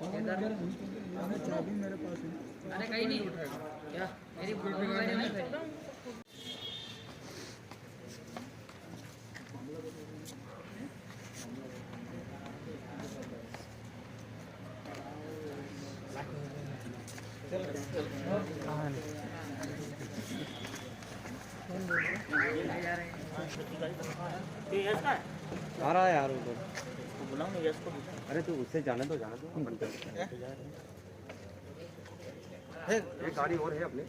चाबी मेरे पास है। अरे कहीं नहीं क्या मेरी मोबाइल में आ रहा है यार उधर तो बुलाऊंगा यस को। अरे तू उससे जाने दो अपन एक गाड़ी और है अपने,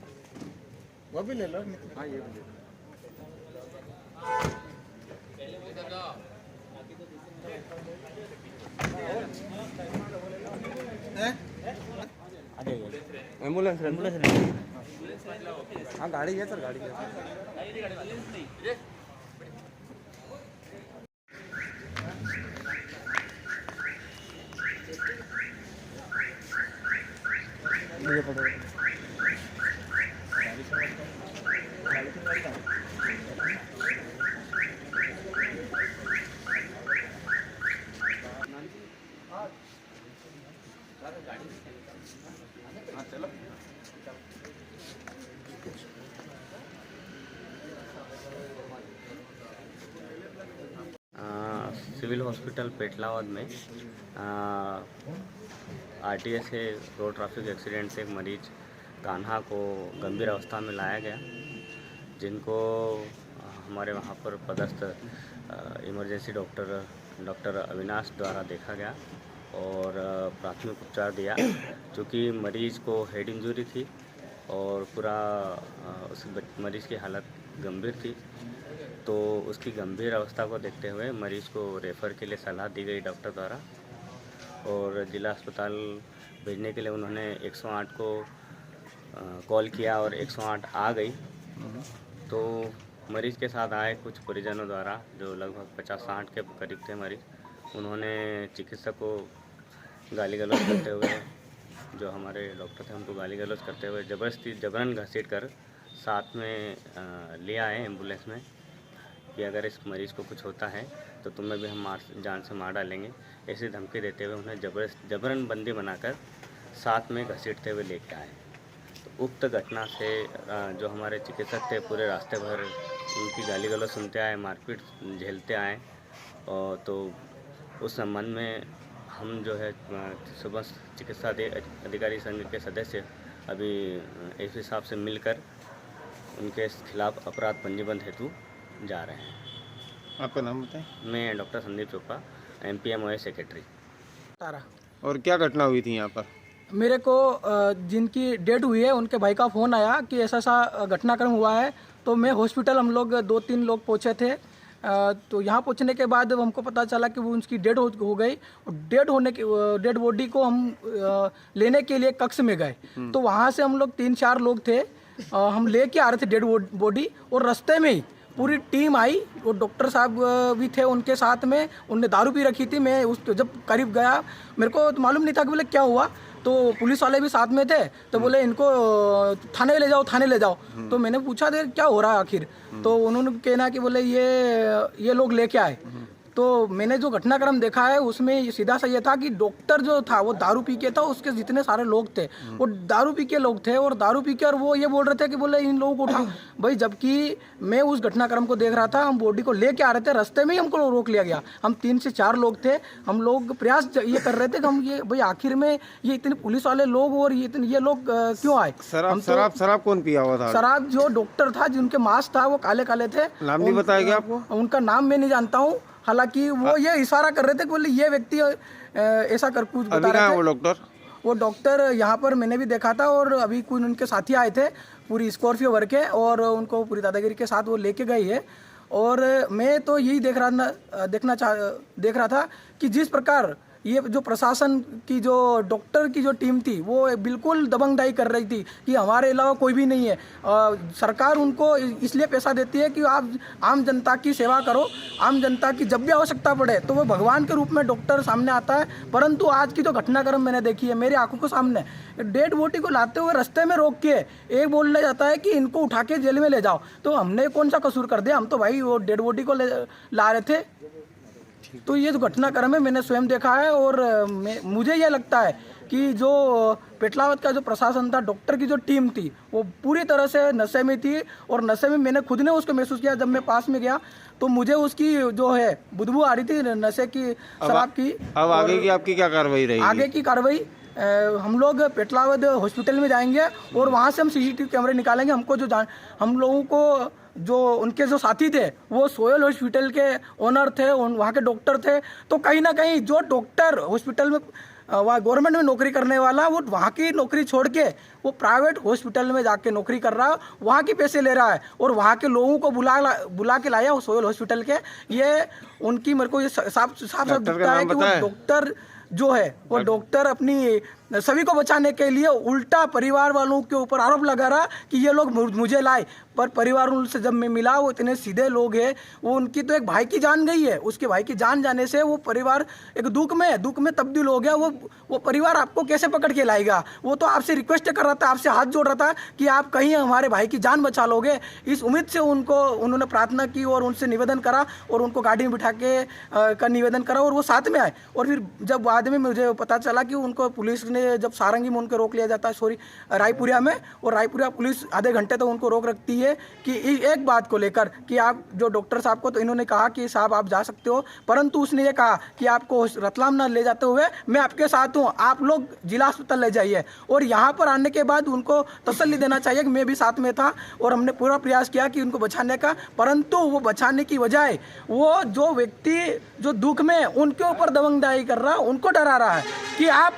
वो भी ले लो। हाँ ये भी ले लो। एम्बुलेंस हाँ गाड़ी है सर, गाड़ी है। मुझे पता है। हाँ चलो। सिविल हॉस्पिटल पेटलावद में आरटीएस से रोड ट्रैफिक एक्सीडेंट से एक मरीज कान्हा को गंभीर अवस्था में लाया गया, जिनको हमारे वहाँ पर पदस्थ इमरजेंसी डॉक्टर अविनाश द्वारा देखा गया और प्राथमिक उपचार दिया। चूँकि मरीज को हेड इंजरी थी और पूरा उस मरीज की हालत गंभीर थी, तो उसकी गंभीर अवस्था को देखते हुए मरीज को रेफ़र के लिए सलाह दी गई डॉक्टर द्वारा और जिला अस्पताल भेजने के लिए उन्होंने 108 को कॉल किया और 108 आ गई। तो मरीज के साथ आए कुछ परिजनों द्वारा, जो लगभग 50-60 के करीब थे मरीज, उन्होंने चिकित्सक को गाली गलौज करते हुए, जो हमारे डॉक्टर थे उनको गाली गलौज करते हुए जबरन घसीट कर साथ में ले आए एम्बुलेंस में कि अगर इस मरीज़ को कुछ होता है तो तुम्हें भी हम जान से मार डालेंगे, ऐसी धमकी देते हुए उन्हें जबरन बंदी बनाकर साथ में घसीटते हुए लेके आए। तो उक्त घटना से जो हमारे चिकित्सक थे पूरे रास्ते भर उनकी गाली गलौज सुनते आए, मारपीट झेलते आए, और तो उस संबंध में हम जो है सुबह चिकित्सा अधिकारी संघ के सदस्य अभी एसपी साहब से मिलकर उनके खिलाफ अपराध पंजीबद्ध हेतु जा रहे हैं। आपका नाम बताएं? मैं doctor Sandeep Chopra, MPMOA secretary. और क्या घटना हुई थी यहाँ पर? मेरे को जिनकी डेथ हुई है उनके भाई का फ़ोन आया कि ऐसा सा घटनाक्रम हुआ है। तो मैं हॉस्पिटल, हम लोग 2-3 लोग पहुँचे थे। तो यहाँ पहुँचने के बाद हमको पता चला कि वो उसकी डेथ हो गई। और डेड बॉडी को हम लेने के लिए कक्ष में गए। तो वहाँ से हम लोग 3-4 लोग थे, हम लेके आ रहे थे डेड बॉडी, और रास्ते में ही पूरी टीम आई और डॉक्टर साहब भी थे उनके साथ में। उनने दारू पी रखी थी। मैं उस जब करीब गया, मेरे को तो मालूम नहीं था कि बोले क्या हुआ। तो पुलिस वाले भी साथ में थे, तो बोले इनको थाने ले जाओ। तो मैंने पूछा था क्या हो रहा है आखिर। तो उन्होंने कहना कि बोले ये लोग लेके आए। तो मैंने जो घटनाक्रम देखा है उसमें सीधा सा ये था कि डॉक्टर जो था वो दारू पी के था, उसके जितने सारे लोग थे वो दारू पी के लोग थे, और दारू पी के और वो ये बोल रहे थे कि बोले इन लोगों को उठाओ भाई। जबकि मैं उस घटनाक्रम को देख रहा था, हम बॉडी को लेके आ रहे थे, रास्ते में ही हमको रोक लिया गया। हम 3 से 4 लोग थे। हम लोग प्रयास ये कर रहे थे कि हम ये भाई आखिर में ये इतने पुलिस वाले लोग और ये लोग क्यों आए। शराब कौन पिया हुआ था? शराब जो डॉक्टर था, जिनके मास्क था वो काले काले थे। नाम नहीं बताया गया आपको? उनका नाम मैं नहीं जानता हूँ। हालांकि वो ये इशारा कर रहे थे कि बोले ये व्यक्ति ऐसा कर कुछ बता रहे थे। वो डॉक्टर यहाँ पर मैंने भी देखा था, और अभी कुछ उनके साथी आए थे पूरी स्कॉर्पियो भर के, और उनको पूरी दादागिरी के साथ वो लेके गई है। और मैं तो यही देख रहा था कि जिस प्रकार ये जो प्रशासन की, जो डॉक्टर की जो टीम थी, वो बिल्कुल दबंगदाई कर रही थी कि हमारे अलावा कोई भी नहीं है। सरकार उनको इसलिए पैसा देती है कि आप आम जनता की सेवा करो। आम जनता की जब भी आवश्यकता पड़े तो वो भगवान के रूप में डॉक्टर सामने आता है। परंतु आज की जो घटनाक्रम मैंने देखी है मेरी आंखों के सामने, डेड बॉडी को लाते हुए रास्ते में रोक के एक बोलने जाता है कि इनको उठा के जेल में ले जाओ। तो हमने कौन सा कसूर कर दिया? हम तो भाई वो डेड बॉडी को ला रहे थे। तो ये जो घटनाक्रम है मैंने स्वयं देखा है और मुझे ये लगता है कि जो पेटलावद का जो प्रशासन था, डॉक्टर की जो टीम थी, वो पूरी तरह से नशे में थी। और नशे में मैंने खुद ने उसको महसूस किया। जब मैं पास में गया तो मुझे उसकी जो है बदबू आ रही थी नशे की, शराब की। अब आगे की आपकी क्या कार्रवाई रहेगी? आगे की कार्रवाई हम लोग पेटलावद हॉस्पिटल में जाएंगे और वहाँ से हम सीसीटीवी कैमरे निकालेंगे। हमको जो हम लोगों को जो उनके जो साथी थे वो सोयल हॉस्पिटल के ओनर थे, वहाँ के डॉक्टर थे। तो कहीं ना कहीं जो डॉक्टर हॉस्पिटल में वहाँ गवर्नमेंट में नौकरी करने वाला, वो वहाँ की नौकरी छोड़ के वो प्राइवेट हॉस्पिटल में जाके नौकरी कर रहा है, वहाँ के पैसे ले रहा है और वहाँ के लोगों को बुला के लाया सोयल हॉस्पिटल के। ये उनकी मेरे को ये साफ दिखता है कि वो डॉक्टर जो है वो डॉक्टर अपनी सभी को बचाने के लिए उल्टा परिवार वालों के ऊपर आरोप लगा रहा कि ये लोग मुझे लाए। पर परिवार से जब मैं मिला, वो इतने सीधे लोग हैं, वो उनकी तो एक भाई की जान गई है, उसके भाई की जान जाने से वो परिवार एक दुख में तब्दील हो गया। वो परिवार आपको कैसे पकड़ के लाएगा? वो तो आपसे रिक्वेस्ट कर रहा था, आपसे हाथ जोड़ रहा था कि आप कहीं हमारे भाई की जान बचा लोगे। इस उम्मीद से उन्होंने प्रार्थना की और उनसे निवेदन करा और उनको गाड़ी में बिठा के का निवेदन करा और वो साथ में आए। और फिर जब बाद में मुझे पता चला कि उनको पुलिस ने जब सारंगी में उनको रोक लिया जाता है, रायपुरिया में, और रायपुरिया पुलिस आधे घंटे तक उनको रोक रखती है कि एक बात को लेकर कि आप जो डॉक्टर साहब को, तो इन्होंने कहा कि साहब आप जा सकते हो, परंतु उसने ये कहा कि आपको रतलाम ना ले जाते हुए मैं आपके साथ हूँ, आप लोग जिला अस्पताल ले जाइए। और यहाँ पर आने के बाद उनको तसल्ली देना चाहिए कि मैं भी साथ में था और हमने पूरा प्रयास किया कि उनको बचाने का, परंतु वो बचाने की बजाय वो जो व्यक्ति जो दुख में उनके ऊपर दबंगदारी कर रहा है, उनको डरा रहा है कि आप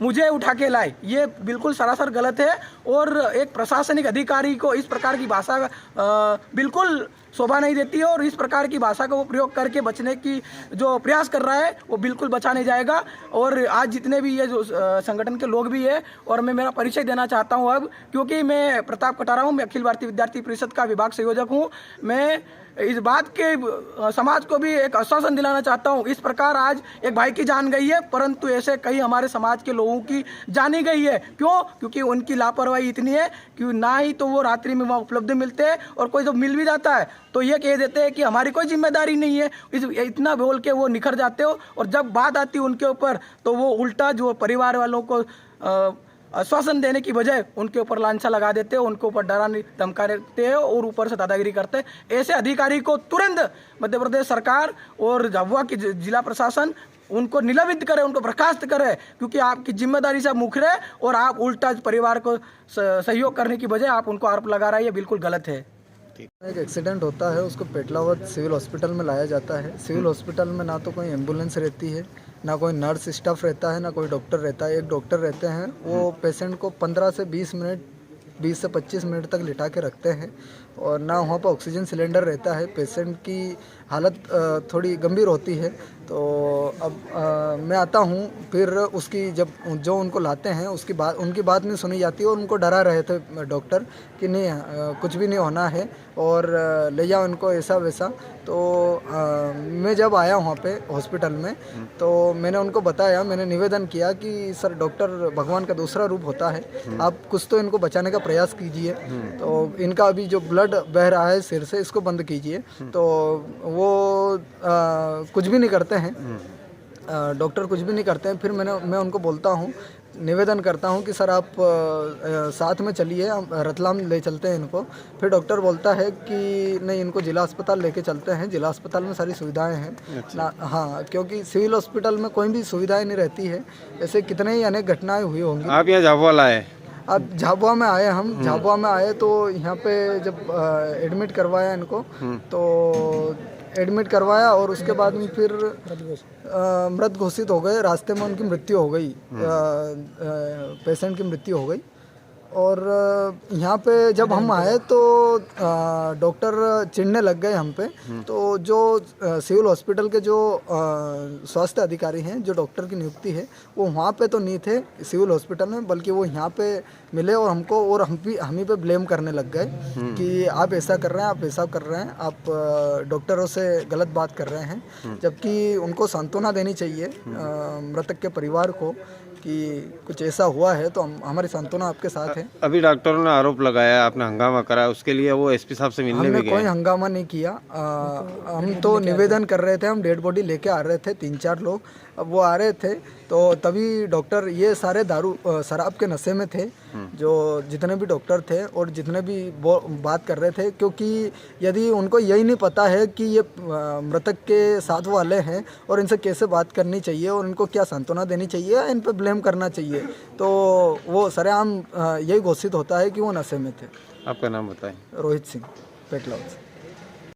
मुझे उठा के लाए। ये बिल्कुल सरासर गलत है और एक प्रशासनिक अधिकारी को इस प्रकार की भाषा बिल्कुल शोभा नहीं देती है और इस प्रकार की भाषा का वो प्रयोग करके बचने की जो प्रयास कर रहा है वो बिल्कुल बचा नहीं जाएगा। और आज जितने भी ये जो संगठन के लोग भी है, और मैं मेरा परिचय देना चाहता हूँ अब, क्योंकि मैं प्रताप कटारा हूँ, मैं अखिल भारतीय विद्यार्थी परिषद का विभाग संयोजक हूँ। मैं इस बात के समाज को भी एक आश्वासन दिलाना चाहता हूँ। इस प्रकार आज एक भाई की जान गई है, परंतु ऐसे कई हमारे समाज के लोगों की जानी गई है। क्यों? क्योंकि उनकी लापरवाही इतनी है कि ना ही तो वो रात्रि में वहाँ उपलब्ध मिलते हैं, और कोई जब मिल भी जाता है तो ये कह देते हैं कि हमारी कोई जिम्मेदारी नहीं है। इतना बोल के वो निखर जाते हो, और जब बात आती है उनके ऊपर तो वो उल्टा जो परिवार वालों को आश्वासन देने की बजाय उनके ऊपर लांछा लगा देते हैं, उनके ऊपर डराने धमका देते हैं और ऊपर से दादागिरी करते हैं। ऐसे अधिकारी को तुरंत मध्य प्रदेश सरकार और झाबुआ की जिला प्रशासन उनको निलंबित करे, उनको बर्खास्त करे, क्योंकि आपकी जिम्मेदारी से मुखर है और आप उल्टा परिवार को सहयोग करने की बजाय आप उनको आरोप लगा रहे हैं। ये बिल्कुल गलत है। एक एक्सीडेंट होता है, उसको पेटलावद सिविल हॉस्पिटल में लाया जाता है। सिविल हॉस्पिटल में ना तो कोई एम्बुलेंस रहती है, ना कोई नर्स स्टाफ रहता है, ना कोई डॉक्टर रहता है। एक डॉक्टर रहते हैं, वो पेशेंट को 15 से 20 मिनट 20 से 25 मिनट तक लिटा के रखते हैं, और ना वहाँ पर ऑक्सीजन सिलेंडर रहता है। पेशेंट की हालत थोड़ी गंभीर होती है। तो अब मैं आता हूँ, फिर उसकी जब जो उनको लाते हैं उनकी बात नहीं सुनी जाती, और उनको डरा रहे थे डॉक्टर कि नहीं कुछ भी नहीं होना है और ले जाओ उनको ऐसा वैसा। तो मैं जब आया वहाँ पे हॉस्पिटल में तो मैंने उनको बताया, मैंने निवेदन किया कि सर डॉक्टर भगवान का दूसरा रूप होता है, आप कुछ तो इनको बचाने का प्रयास कीजिए। तो इनका अभी जो ब्लड बह रहा है सिर से, इसको बंद कीजिए। तो वो कुछ भी नहीं करते हैं, डॉक्टर कुछ भी नहीं करते हैं। फिर मैं उनको बोलता हूँ, निवेदन करता हूँ कि सर आप साथ में चलिए, हम रतलाम ले चलते हैं इनको। फिर डॉक्टर बोलता है कि नहीं, इनको जिला अस्पताल लेके चलते हैं, जिला अस्पताल में सारी सुविधाएं हैं। अच्छा। हाँ, क्योंकि सिविल हॉस्पिटल में कोई भी सुविधाएं नहीं रहती है। ऐसे कितने ही अनेक घटनाएं हुई होंगी। आप यहाँ झाबुआ लाए? अब झाबुआ में आए, हम झाबुआ में आए तो यहाँ पे जब एडमिट करवाया इनको, तो एडमिट करवाया और उसके बाद में फिर मृत घोषित हो गए। रास्ते में उनकी मृत्यु हो गई, पेशेंट की मृत्यु हो गई। और यहाँ पे जब हम आए तो डॉक्टर चिढ़ने लग गए हम पे। तो जो सिविल हॉस्पिटल के जो स्वास्थ्य अधिकारी हैं, जो डॉक्टर की नियुक्ति है, वो वहाँ पे तो नहीं थे सिविल हॉस्पिटल में, बल्कि वो यहाँ पे मिले और हमको और हम ही पे ब्लेम करने लग गए कि आप ऐसा कर रहे हैं, आप ऐसा कर रहे हैं, आप डॉक्टरों से गलत बात कर रहे हैं। जबकि उनको सांत्वना देनी चाहिए मृतक के परिवार को कि कुछ ऐसा हुआ है, तो हमारी सांत्वना आपके साथ है। अभी डॉक्टरों ने आरोप लगाया, आपने हंगामा करा, उसके लिए वो एसपी साहब से मिलने हमने भी कोई गए। हंगामा नहीं किया। हम तो निवेदन कर रहे थे, हम डेड बॉडी लेके आ रहे थे, 3-4 लोग। अब वो आ रहे थे तो तभी डॉक्टर, ये सारे शराब के नशे में थे जो जितने भी डॉक्टर थे और जितने भी बात कर रहे थे, क्योंकि यदि उनको यही नहीं पता है कि ये मृतक के साथ वाले हैं और इनसे कैसे बात करनी चाहिए और इनको क्या सांत्वना देनी चाहिए या इन पर ब्लेम करना चाहिए, तो वो सरेआम यही घोषित होता है कि वो नशे में थे। आपका नाम बताएं। रोहित सिंह, पेटलावत से।